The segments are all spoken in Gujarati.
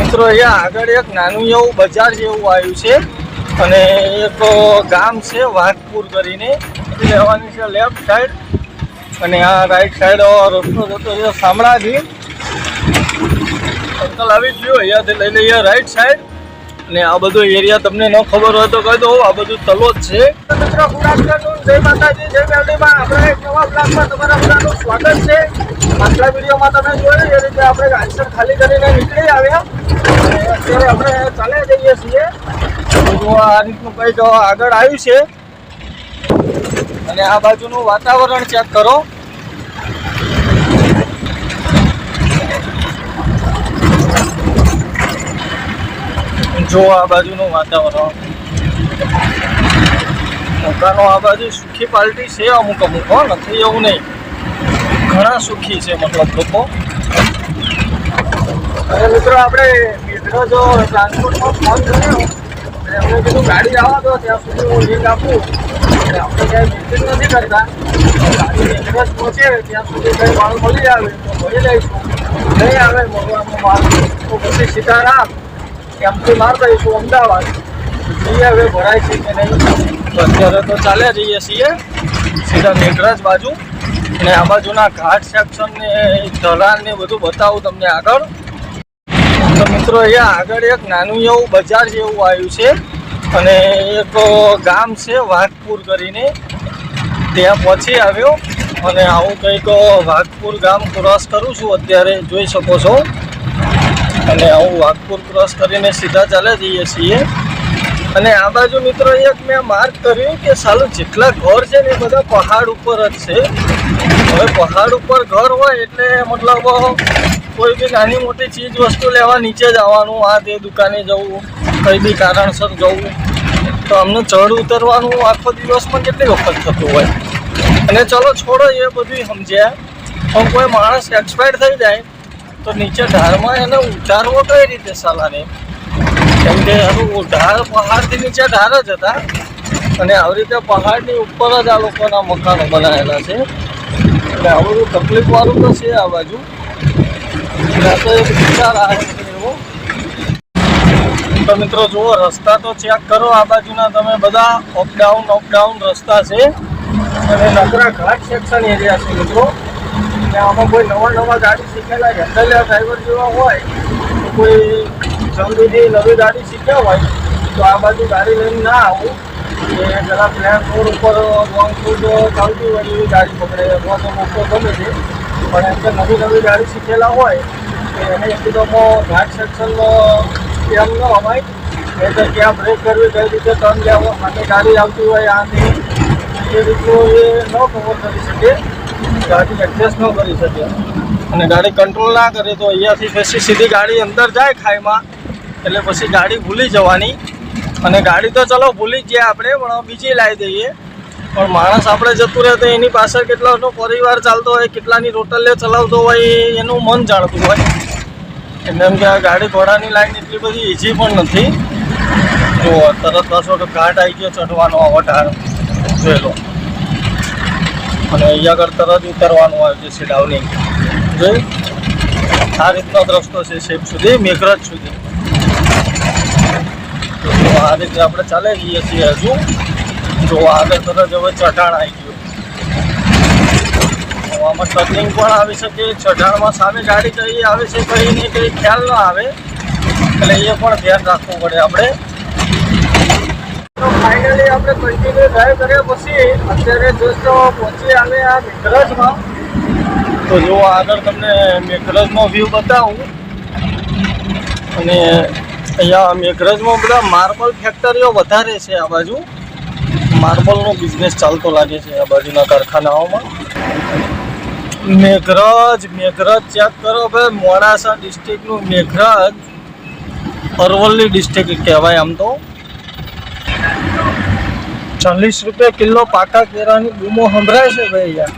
મિત્રો અહીંયા આગળ એક નાનું એવું બજાર જેવું આવ્યું છે અને એક ગામ છે વાઘપુર કરીને લેવાની છે લેફ્ટ સાઈડ અને આ રાઈટ સાઈડ રસ્તો જતો છે શામળાજી અંકલ આવી ગયો અહીંયાથી લઈ લઈએ રાઈટ સાઈડ અને આ બધો એરિયા તમને ન ખબર હોય તો કહી દઉં આ બધું તલોદ છે. મિત્રો ગુડ આફ્ટરનૂન, જય માતાજી, જય મેરડીમાં. આપણે એક નવા બ્લોગમાં તમારા બધાનું સ્વાગત છે. આજના વિડીયોમાં તમે જોયું એ રીતે આપણે ગાંધીસર ખાલી કરીને નીકળી આવ્યા અને અત્યારે આપણે ચાલે જઈએ છીએ. તો આ રીતનું કંઈક આગળ આવ્યું છે અને આ બાજુનું વાતાવરણ ચેક કરો. જો આ બાજુનું વાતાવરણ, મકાનો આ બાજુ સુખી પાર્ટી છે અમુક નથી એવું નહીં, ઘણા સુખી છે મતલબ લોકો. અને મિત્રો આપણે મિત્રો જો ટ્રાન્સપોર્ટમાં ફોન કર્યો અને અમને કીધું ગાડી આવવા દો ત્યાં સુધી હું લિંક આપું અને આપણે ક્યાંય વિઝિટ નથી કરતા. ગાડી એડ્રેસ પહોંચે ત્યાં સુધી કંઈ માલ મળી આવે તો ભરી લઈશું, નહીં આવે મળવામાં માલ તો પછી સીતારામ એમથી માર દઈશું અમદાવાદ. જોઈએ હવે ભરાય છે કે નહીં. અત્યારે તો ચાલ્યા જઈએ છીએ સીધા મેઘરજ બાજુ અને આ બાજુના ઘાટ સેક્શન ને ઢલાણ ને બધું બતાવું તમને આગળ. તો મિત્રો અહીંયા આગળ એક નાનું એવું બજાર જેવું આવ્યું છે અને એક ગામ છે વાઘપુર કરીને ત્યાં પહોંચી આવ્યો અને આવું કંઈક વાઘપુર ગામ ક્રોસ કરું છું અત્યારે જોઈ શકો છો. અને આવું વાઘપુર ક્રોસ કરીને સીધા ચાલે જઈએ છીએ અને આ બાજુ મિત્રો એક મેં માર્ક કર્યું કે સાલું જેટલા ઘર છે ને એ બધા પહાડ ઉપર જ છે. હવે પહાડ ઉપર ઘર હોય એટલે મતલબ કોઈ બી નાની મોટી ચીજ વસ્તુ લેવા નીચે જવાનું, આ તે દુકાને જવું, કંઈ બી કારણસર જવું તો અમને ચઢ ઉતરવાનું આખો દિવસમાં કેટલી વખત થતું હોય. અને ચલો છોડો એ બધું સમજ્યા, પણ કોઈ માણસ એક્સપાયર થઈ જાય તો નીચે ઢાળમાં એને ઉતારવો કઈ રીતે સાલાને, કેમ કે એનું ઢાળ પહાડથી નીચે ઢાળ જ હતા અને આવી રીતે પહાડની ઉપર જ આ લોકોના મકાનો બનાવેલા છે એટલે આ બધું તકલીફવાળું તો છે આ બાજુ. તો એક વિચાર આવે એવો. તો મિત્રો જુઓ રસ્તા તો ચેક કરો, આ બાજુના તમે બધા અપડાઉન રસ્તા છે અને નકરા ઘાટ સેક્શન એરિયા છે મિત્રો. આમાં કોઈ નવા ગાડી શીખેલા હેન્ડલિયા ડ્રાઈવર જેવા હોય તો કોઈ જલ્દીથી નવી ગાડી શીખ્યા હોય તો આ બાજુ ગાડી લઈને ના આવું, એ જરા પ્લેન રોડ ઉપર લોંગ ફૂટ ચાલતી હોય એવી ગાડી પકડે અથવા તો મોટો ગમે છે. પણ એમ કે નવી ગાડી શીખેલા હોય તો એને એકદમ ઘાટ સેક્શનમાં એમ ન હોય એ તો ક્યાં બ્રેક કરવી, કઈ રીતે ટર્ન લેવો, માટે ગાડી આવતી હોય આને એ રીતનું એ ન કવર કરી શકે, ગાડી એડજસ્ટ ન કરી શકે અને ગાડી કંટ્રોલ ના કરે તો અહીંયાથી પછી સીધી ગાડી અંદર જાય ખાઈમાં એટલે પછી ગાડી ભૂલી જવાની. અને ગાડી તો ચલો ભૂલી જ ગયા આપણે, પણ બીજી લાવી દઈએ. પણ માણસ આપણે જતું રહે તો એની પાછળ કેટલાનો પરિવાર ચાલતો હોય, કેટલાની રોટલે ચલાવતો હોય એનું મન જાણતું હોય. એટલે એમ કે આ ગાડી ઘોડાની લાઈન એટલી બધી ઇઝી પણ નથી. જો તરત પાછો તો ઘાટ આવી ગયો ચઢવાનો ઢાળ જોયેલો અને અહીંયા આગળ તરત ઉતરવાનું આવે છે સીડાવની. જોઈ આ રીતનો જ રસ્તો છે શેપ સુધી, મેઘરજ સુધી. તો આ રીતે આપણે ચાલે જઈએ છીએ. હજુ જો આગળ તરત હવે ચઢાણ આવી ગયું, આમાં ટર્નિંગ પણ આવી શકે, ચઢાણમાં સામે ગાડી કઈ આવે છે કઈ નહીં કંઈ ખ્યાલ ન આવે એટલે એ પણ ધ્યાન રાખવું પડે આપણે. તો ફાઇનલી આપણે કન્ટિન્યુ ડ્રાઈવ કર્યા પછી અત્યારે જસ્ટ પહોંચી આવે આ મેઘરજમાં. તો જો આગળ તમને મેઘરજનો વ્યૂ બતાવું અને અહીંયા મેઘરજમાં બધા માર્બલ ફેક્ટરીઓ વધારે છે. આ બાજુ માર્બલનો બિઝનેસ ચાલતો લાગે છે આ બાજુના કારખાનાઓમાં. મેઘરજ ચેક કરો ભાઈ, મોડાસા ડિસ્ટ્રિક્ટનું મેઘરજ અરવલ્લી ડિસ્ટ્રિક્ટ કહેવાય આમ તો. 40 રૂપિયા કિલો પાકા કેળાની બૂમો સંભળાય છે ભાઈ અહીંયા.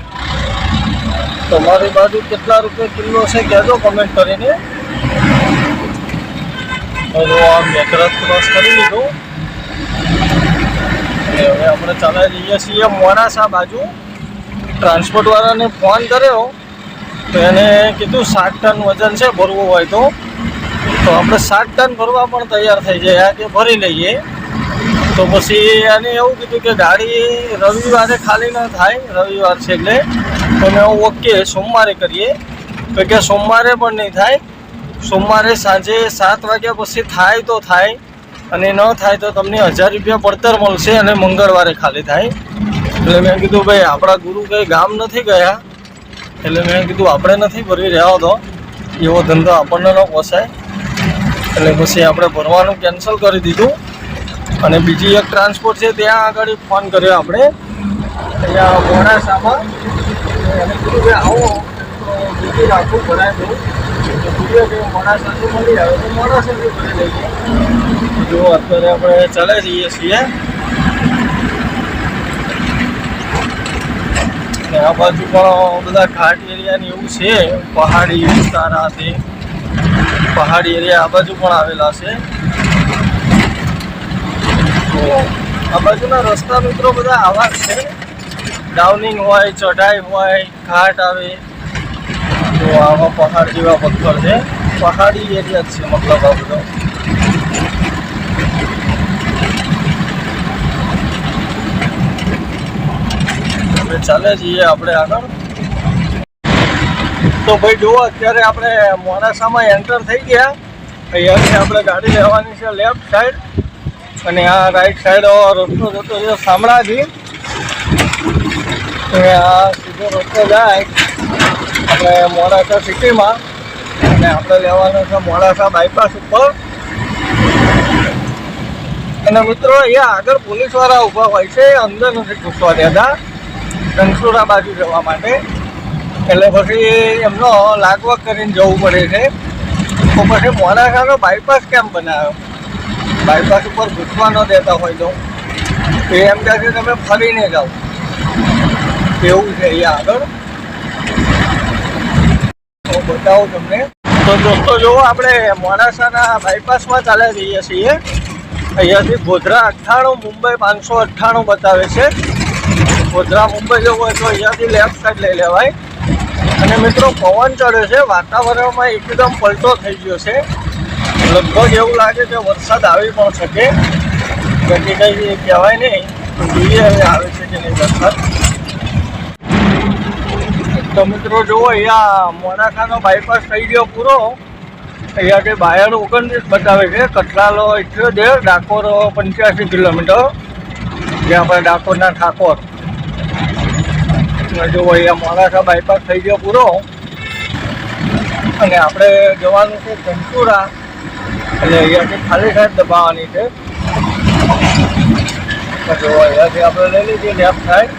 તમારી બાજુ કેટલા રૂપિયા કિલો છે કહેજો કમેન્ટ કરીને. હવે આ મેઘરજ ક્રોસ કરી લીધું અને હવે આપણે ચાલી જઈએ છીએ મોડાસા બાજુ. ટ્રાન્સપોર્ટવાળાને ફોન કર્યો તો એને કીધું 60 ટન વજન છે ભરવું હોય તો તો આપણે 7 ટન ભરવા પણ તૈયાર થઈ જાય કે ભરી લઈએ. તો પછી એને એવું કીધું કે ગાડી રવિવારે ખાલી ન થાય, રવિવાર છે એટલે તો મેં ઓકે સોમવારે કરીએ. તો કે સોમવારે પણ નહીં થાય, સોમવારે સાંજે 7 વાગ્યા પછી થાય તો થાય, અને ન થાય તો તમને 1000 રૂપિયા પડતર મળશે, અને મંગળવારે ખાલી થાય. એટલે મેં કીધું ભાઈ આપણા ગુરુ કંઈ ગામ નથી ગયા, એટલે મેં કીધું આપણે નથી ભરી રહ્યા તો એવો ધંધો આપણને ન પોસાય. એટલે પછી આપણે ભરવાનું કેન્સલ કરી દીધું. અને બીજી એક ટ્રાન્સપોર્ટ છે ત્યાં આગળ ફોન કર્યો આપણે અહીંયા મોડાસામાં. એને કીધું કે આવો તો બીજી રાખું ભરાય દઉં. બીજો કે મોડાસાથી મળી આવે તો મોડાસાથી ભરી લઈએ. જો અત્યારે આપણે ચાલે જઈએ છીએ. અને આ બાજુ પણ બધા ઘાટ એરિયાની એવું છે, પહાડી વિસ્તાર આ તે પહાડી એરિયા આ બાજુ પણ આવેલા છે. તો આ બાજુના રસ્તા મિત્રો બધા આવા છે, ડાઉનિંગ હોય, ચઢાઈ હોય, ઘાટ આવે. તો આવા પહાડ જેવા પથ્થર છે, પહાડી એરિયા જ છે મતલબ આ બધો. હવે ચાલે જઈએ આપણે આગળ. તો ભાઈ જુઓ અત્યારે આપણે મોડાસામાં એન્ટર થઈ ગયા. અહીંયાથી આપણે ગાડી લેવાની છે લેફ્ટ સાઈડ, અને આ રાઈટ સાઈડ રસ્તો જતો છે શામળાજી. આ સીધો રસ્તો જાય આપણે મોડાસા સિટીમાં, અને આપણે લેવાનું છે મોડાસા બાયપાસ ઉપર. અને મિત્રો અહીંયા આગળ પોલીસવાળા ઊભા હોય છે, અંદર નથી ઘૂસવા દેતા ધનસુરા બાજુ જવા માટે. એટલે પછી એમનો લાગવગ કરીને જવું પડે છે. તો પછી મોડાસાનો બાયપાસ કેમ બનાવ્યો? બાયપાસ ઉપર ઘૂસવા ન દેતા હોય તો એ એમ કહે છે તમે ફરીને જાઓ, એવું છે અહીંયા આગળ. તો બતાવું તમને. તો દોસ્તો જુઓ આપણે મોડાસાના બાયપાસમાં ચાલ્યા જઈએ છીએ. અહીંયાથી ગોધરા 98, મુંબઈ 598 બતાવે છે. ગોધરા મુંબઈ જવું હોય તો અહીંયાથી લેફ્ટ સાઈડ લઈ લેવાય. અને મિત્રો પવન ચડે છે, વાતાવરણમાં એકદમ પલટો થઈ ગયો છે. લગભગ એવું લાગે કે વરસાદ આવી પણ શકે, બાકી કંઈ કહેવાય નહીં. તો જોઈએ હવે આવે છે કે નહીં વરસાદ. તો મિત્રો જુઓ અહીંયા મોડાસાનો બાયપાસ થઈ ગયો પૂરો. અહીંયાથી 22-29 બતાવે છે, કટલાલો 78, ડાકોર 85 કિલોમીટર, જે આપણે ડાકોરના ઠાકોર. જુઓ અહીંયા મોડાસા બાયપાસ થઈ ગયો પૂરો, અને આપણે જવાનું છે ધનસુરા. એટલે અહીંયાથી ખાલી સાઈડ દબાવવાની છે. જો અહીંયાથી આપણે લઈ લીધી લેફ્ટ સાઈડ.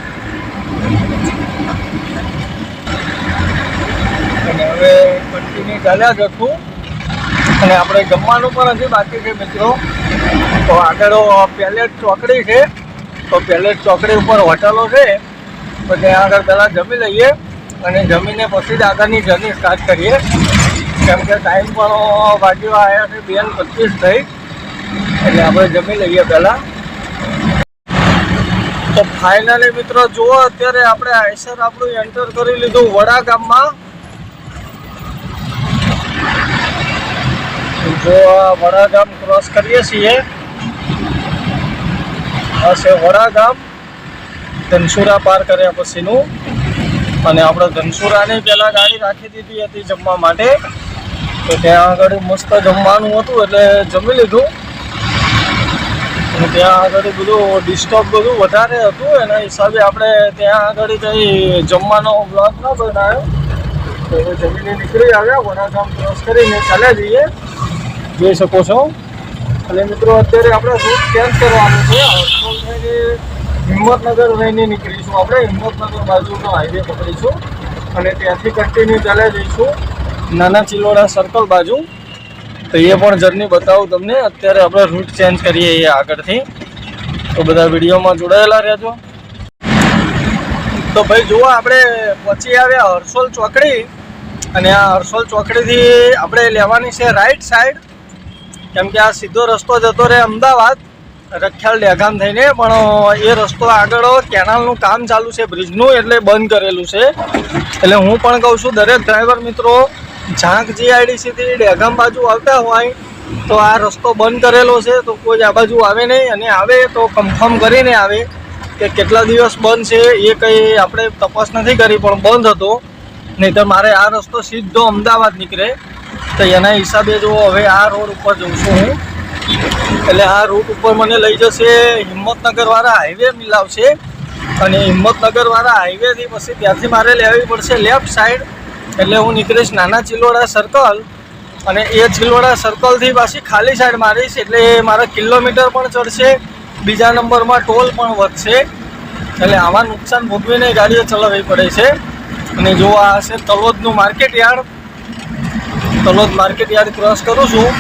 અને હવે કન્ટિન્યુ ચાલ્યા જશું. અને આપણે જમવાનું પણ હજી બાકી છે મિત્રો. તો આગળ પેલેસ ચોકડી છે, તો પેલેસ ચોકડી ઉપર હોટલો છે. તો ત્યાં આગળ પહેલાં જમી લઈએ, અને જમીને પછી જ આગળની જર્ની સ્ટાર્ટ કરીએ. કેમ કે ટાઈમ પણ વાગ્યો આવ્યા છે 2:25 થઈ, એટલે આપણે જમી લઈએ પહેલાં. તો ફાઇનલી મિત્રો જુઓ અત્યારે આપણે આઈસર આપણું એન્ટર કરી લીધું વડા ગામમાં. જો આ વડા ગામ ક્રોસ કરીએ છીએ, આ છે વડા ગામ ધનસુરા પાર કર્યા પછીનું. અને આપણે ધનસુરાની પહેલાં ગાડી રાખી દીધી હતી જમવા માટે. તો ત્યાં આગળ મસ્ત જમવાનું હતું એટલે જમી લીધું. અને ત્યાં આગળ બધું ડિસ્ટર્બ બધું વધારે હતું, એના હિસાબે આપણે ત્યાં આગળ કંઈ જમવાનો બ્લોક ન બનાવ્યો. તો હવે જમીને નીકળી આવ્યા, વડા ગામ ક્રોસ કરીને ચાલ્યા જઈએ, જોઈ શકો છો. અને મિત્રો અત્યારે આપણે રૂટ ચેન્જ કરવાનું છે. હર્ષોલ થઈને હિંમતનગર થઈને નીકળીશું આપણે. હિંમતનગર બાજુનો હાઈવે પકડીશું, અને ત્યાંથી કન્ટિન્યુ ચાલ્યા જઈશું નાના ચિલોડા સર્કલ બાજુ. તો એ પણ જર્ની બતાવું તમને. અત્યારે આપણે રૂટ ચેન્જ કરીએ એ આગળથી. તો બધા વિડીયોમાં જોડાયેલા રહેજો. તો ભાઈ જુઓ આપણે પહોંચી આવ્યા હર્ષોલ ચોકડી. અને આ હર્ષોલ ચોકડીથી આપણે લેવાની છે રાઈટ સાઈડ, કેમ કે આ સીધો રસ્તો જતો રહે અમદાવાદ રખિયાલ ડેગામ થઈને. પણ એ રસ્તો આગળ કેનાલનું કામ ચાલુ છે બ્રિજનું, એટલે બંધ કરેલું છે. એટલે હું પણ કહું છું દરેક ડ્રાઈવર મિત્રો ઝાંક GIDCથી ડેગામ બાજુ આવતા હોય તો આ રસ્તો બંધ કરેલો છે, તો કોઈ આ બાજુ આવે નહીં, અને આવે તો કન્ફર્મ કરીને આવે કે કેટલા દિવસ બંધ છે એ કંઈ આપણે તપાસ નથી કરી, પણ બંધ હતો. નહીં તો મારે આ રસ્તો સીધો અમદાવાદ નીકળે, તો એના હિસાબે જો હવે આ રોડ ઉપર જઉં છું હું. એટલે આ રૂટ ઉપર મને લઈ જશે હિંમતનગરવાળા હાઈવે મિલાવશે, અને હિંમતનગરવાળા હાઈવેથી પછી ત્યાંથી મારે લેવી પડશે લેફ્ટ સાઈડ. એટલે હું નીકળીશ નાના ચિલોડા સર્કલ, અને એ ચિલોડા સર્કલથી પાછી ખાલી સાઈડ મારીશ, એટલે મારા કિલોમીટર પણ ચડશે, બીજા નંબરમાં ટોલ પણ વધશે. એટલે આવા નુકસાન ભોગવીને ગાડીઓ ચલાવવી પડે છે. અને જો આ છે તલોદનું market yard, Talod market yard cross કરું છું.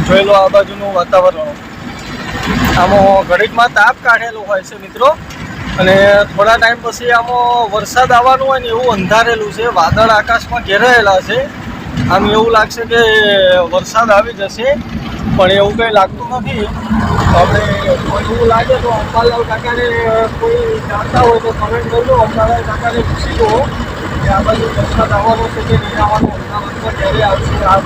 જોઈ લો આ બાજુનું વાતાવરણ, આમાં ઘડીકમાં તાપ કાઢેલો હોય છે મિત્રો, અને થોડા ટાઈમ પછી આમાં વરસાદ આવવાનું હોય ને એવું અંધારેલું છે, વાદળ આકાશમાં ઘેરાયેલા છે. આમ એવું લાગશે કે વરસાદ આવી જશે, પણ એવું કંઈ લાગતું નથી. આપણે એવું લાગે તો અંબાલાલ કાકાને કોઈ જાણતા હોય તો કમેન્ટ કરજો. અંબાલાલ કાકાને પૂછી જુઓ કે આ બાજુ વરસાદ આવવાનો છે કે નહીં આવવાનો, અમદાવાદમાં ક્યારે આવશે. આ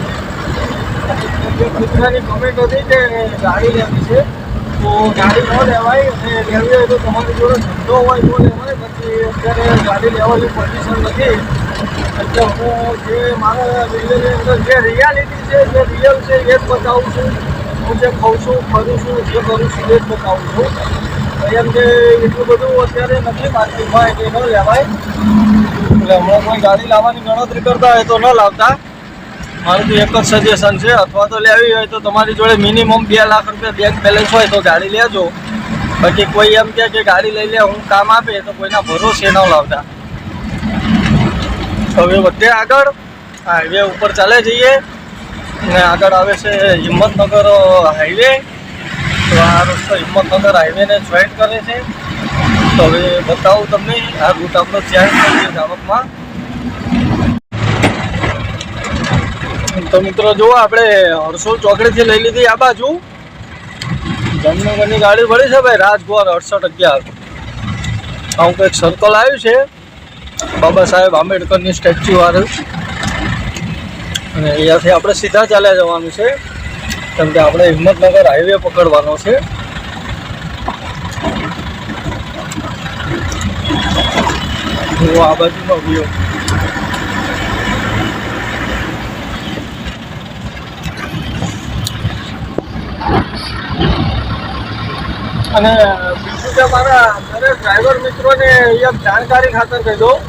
મિત્રની કમેન્ટ હતી કે ગાડી લેવી છે, તો ગાડી ન લેવાય, અને લેવી હોય તો તમારી જોડે ધંધો હોય તો લેવાય. પછી અત્યારે ગાડી લેવાની પરમિશન નથી. એટલે હું જે મારા વિડીયોની અંદર જે રિયાલિટી છે, જે રિયલ છે એ જ બતાવું છું. હું જે ખાઉં છું, ફરું છું, જે કરું છું એ જ બતાવું છું. એમ કે એટલું બધું અત્યારે નથી માર્કેટમાં, એટલે ન લેવાય. એટલે હમણાં કોઈ ગાડી લાવવાની ગણતરી કરતા હોય તો ન લાવતા. મારું તો એક જ સજેશન છે, અથવા તો લેવી હોય તો તમારી જોડે મિનિમમ 2 લાખ રૂપિયા બેંક બેલેન્સ હોય તો ગાડી લેજો. બાકી કોઈ એમ કહે કે ગાડી લઈ લે હું કામ આપે તો કોઈના ભરોસે ન લાવતા. હવે વધે આગળ, હાઈવે ઉપર ચાલે જઈએ, ને આગળ આવે છે હિંમતનગર હાઈવે. તો આ રસ્તો હિંમતનગર હાઈવેને જોઈન્ટ કરે છે. તો હવે બતાવું તમને આ રૂટ આપણો ચેન્જ કરીએ જાવકમાં. તો મિત્રો જુઓ, આપણે હરસોલ ચોકડીથી લઈ લીધી આ બાજુ, જામનગરની ગાડી પડી છે ભાઈ, રાજગોર 6811. આવું કંઈક સર્કલ આવ્યું છે બાબા સાહેબ આંબેડકરની સ્ટેચ્યુ વાળું, અને અહીંયાથી આપણે સીધા ચાલ્યા જવાનું છે, કેમ કે આપણે હિંમતનગર હાઈવે પકડવાનો છે. જુઓ આ બાજુનો વ્યૂ. અને બીજું કે મારા દરેક ડ્રાઈવર મિત્રોને અહીંયા જાણકારી ખાતર કહી દઉં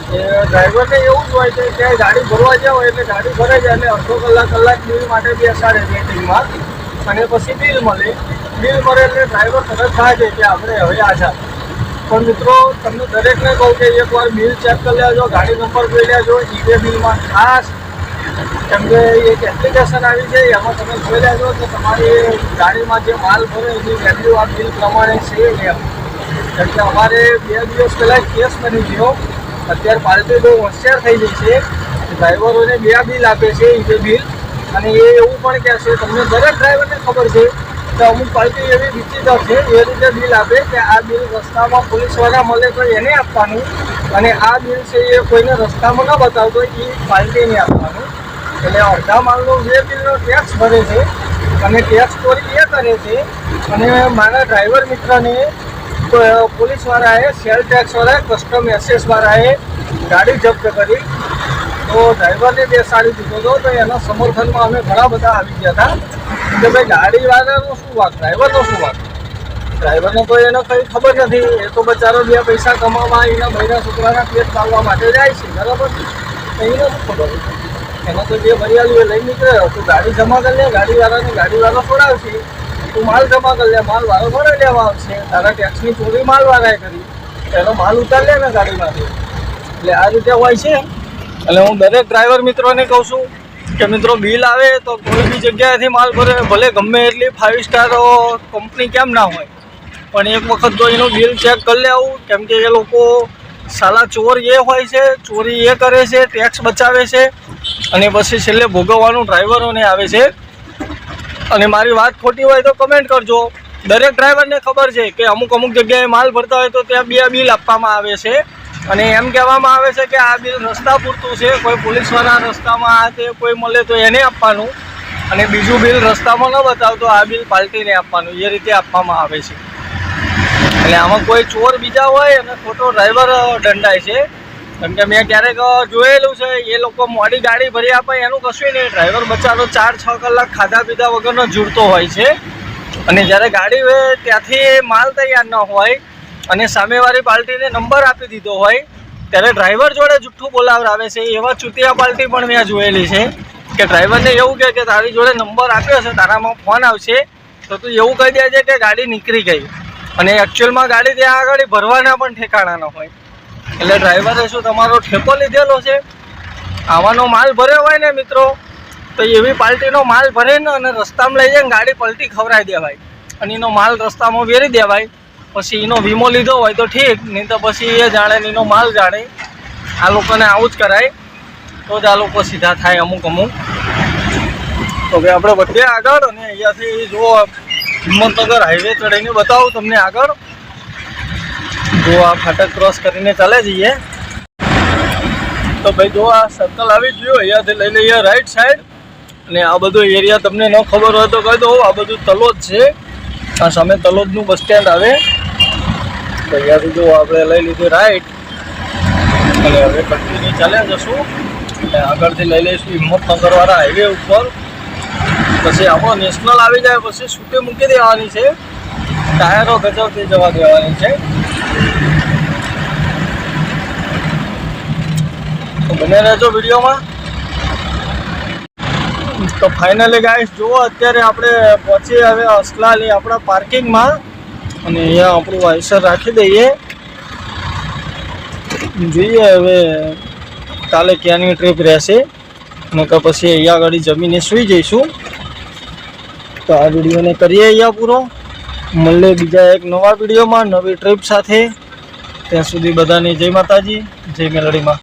કે ડ્રાઈવરને એવું જ હોય કે ક્યાંય ગાડી ભરવા જાવ એટલે ગાડી ભરાઈ જાય એટલે અડધો કલાક બિલ માટે બેસાડે વેટિંગમાં, અને પછી બિલ મળે એટલે ડ્રાઈવર તરત થાય છે કે આપણે હવે આઝાદ. પણ મિત્રો તમને દરેકને કહું કે એકવાર બિલ ચેક કરી લેજો, ગાડી નંબર જોઈ લેજો ઈ-વે બિલમાં ખાસ. કેમ કે એક એપ્લિકેશન આવી છે, એમાં તમે જોઈ લેજો કે તમારી ગાડીમાં જે માલ ભરે એની વેલ્યુ આ બિલ પ્રમાણે છે એમ. એટલે અમારે 2 દિવસ પહેલાં કેસ બની ગયો. અત્યારે પાર્ટી બહુ હોશિયાર થઈ ગઈ છે, ડ્રાઈવરોને 2 બિલ આપે છે ઈ-વે બિલ, અને એ એવું પણ કહે છે, તમને દરેક ડ્રાઈવરને ખબર છે કે અમુક પાર્ટી એવી વિચિત્ર છે, એ રીતે બિલ આપે કે આ બિલ રસ્તામાં પોલીસવાળા મળે તો એને આપવાનું, અને આ બિલ છે એ કોઈને રસ્તામાં ન બતાવતો એ પાર્ટીને આપવાનું. એટલે અડધા માલનો જે બિલનો ટેક્સ ભરે છે, અને ટેક્સ ચોરી એ કરે છે. અને મારા ડ્રાઈવર મિત્રને પોલીસવાળાએ, સેલ ટેક્સવાળાએ, કસ્ટમ એસએસવાળાએ ગાડી જપ્ત કરી, તો ડ્રાઈવરને બેસાડી દીધો હતો. તો એના સમર્થનમાં અમે ઘણા બધા આવી ગયા હતા કે ભાઈ ગાડીવાળાનો શું વાંક, ડ્રાઈવરનો શું વાંક. ડ્રાઈવરને તો એને કંઈ ખબર નથી, એ તો બચારો 2 પૈસા કમાવા એના બૈરા છોકરાના પેટ પાડવા માટે જાય છે, બરાબર. એને શું ખબર, એના તો 2 ભરિયાળીઓ લઈને નીકળ્યો, તું ગાડી જમા કરી લે, ગાડીવાળો છોડાવશે, તું માલ જમા કરી લે, માલવાળો થોડો લેવા આવશે. તારા ટેક્સની ચોરી માલવાળાએ કરી, એનો માલ ઉતાર લે ને ગાડીમાંથી. એટલે આ રીતે હોય છે. એટલે હું દરેક ડ્રાઈવર મિત્રોને કહું છું કે મિત્રો બિલ આવે તો કોઈ બી જગ્યાએથી માલ ભરે, ભલે ગમે એટલી 5 સ્ટાર કંપની કેમ ના હોય, પણ એક વખત તો એનું બિલ ચેક કરી લેવું. કેમ કે એ લોકો સાલા ચોર એ હોય છે, ચોરી એ કરે છે, ટેક્સ બચાવે છે, અને પછી છેલ્લે ભોગવવાનું ડ્રાઈવરોને આવે છે. અને મારી વાત ખોટી હોય તો કમેન્ટ કરજો. દરેક ડ્રાઈવરને ખબર છે કે અમુક જગ્યાએ માલ ભરતા હોય તો ત્યાં 2 બિલ આપવામાં આવે છે, અને એમ કહેવામાં આવે છે કે આ બિલ રસ્તા પૂરતું છે, કોઈ પોલીસવાળા રસ્તામાં આ તે કોઈ મળે તો એને આપવાનું, અને બીજું બિલ રસ્તામાં ન બતાવતો આ બિલ પાર્ટીને આપવાનું, એ રીતે આપવામાં આવે છે. એટલે આમાં કોઈ ચોર બીજા હોય અને ખોટો ડ્રાઈવર દંડાય છે. કેમ કે મેં ક્યારેક જોયેલું છે, એ લોકો મોડી ગાડી ભરી આપે એનું કશું નહીં, ડ્રાઈવર બચારો 4-6 કલાક ખાધા પીધા વગરનો જુડતો હોય છે. અને જ્યારે ગાડી ત્યાંથી માલ તૈયાર ન હોય અને સામેવાળી પાર્ટીને નંબર આપી દીધો હોય ત્યારે ડ્રાઈવર જોડે જુઠ્ઠું બોલાવરાવે છે. એવા ચૂતિયા પાર્ટી પણ મેં જોયેલી છે કે ડ્રાઈવરને એવું કહે કે તારી જોડે નંબર આપ્યો છે, તારામાં ફોન આવશે તો તું એવું કહી દેજે કે ગાડી નીકળી ગઈ, અને એકચ્યુઅલમાં ગાડી ત્યાં આગળ ભરવાના પણ ઠેકાણા ન હોય. એટલે ડ્રાઈવરે શું તમારો ઠેકો લીધેલો છે? આવાનો માલ ભર્યો હોય ને મિત્રો, તો એવી પાર્ટીનો માલ ભરે ને અને રસ્તામાં લઈ જાય ગાડી પલટી ખવડાવી દેવાય અને એનો માલ રસ્તામાં વેરી દેવાય. પછી એનો વીમો લીધો હોય તો ઠીક, નહીં તો પછી એ જાણે એનો માલ જાણે. આ લોકોને આવું જ કરાય તો જ આ લોકો સીધા થાય અમુક. તો કે આપણે વધીએ આગળ, અને અહીંયાથી જો હિંમતનગર હાઈવે ચડીને બતાવું તમને આગળ. જો આ ફાટક ક્રોસ કરીને ચાલે જઈએ તો ભાઈ જો આ સર્કલ આવી ગયું, અહીંયાથી લઈ લઈએ રાઈટ સાઈડ. અને આ બધો એરિયા તમને ન ખબર હોય તો કહી દઉં, આ બધું તલોદ છે. આ સામે તલોદનું બસ સ્ટેન્ડ આવે. તો અહીંયાથી જો આપણે લઈ લીધું રાઈટ અને હવે કન્ટિન્યુ ચાલ્યા જશું. અને આગળથી લઈ લઈશું હિંમતનગરવાળા હાઈવે ઉપર. પછી આપણો નેશનલ આવી જાય પછી છૂટી મૂકી દેવાની છે, ટાયરો ગજવતી જવા દેવાની છે. તો બને રહેજો વિડીયોમાં. તો ફાઇનલી ગાઈસ જુઓ, અત્યારે આપણે પહોંચી હવે અસલાલી આપણા પાર્કિંગમાં, અને અહીંયા આપણું વાઇસર રાખી દઈએ. જોઈએ હવે કાલે ક્યાંની ટ્રીપ રહેશે, નકર પછી અહીંયા આગળ જમીને સૂઈ જઈશું. તો આ વિડીયોને કરીએ અહીંયા પૂરો. મળીએ બીજા એક નવા વિડીયોમાં નવી ટ્રીપ સાથે. ત્યાં સુધી બધાને જય માતાજી, જય મેલડીમાં.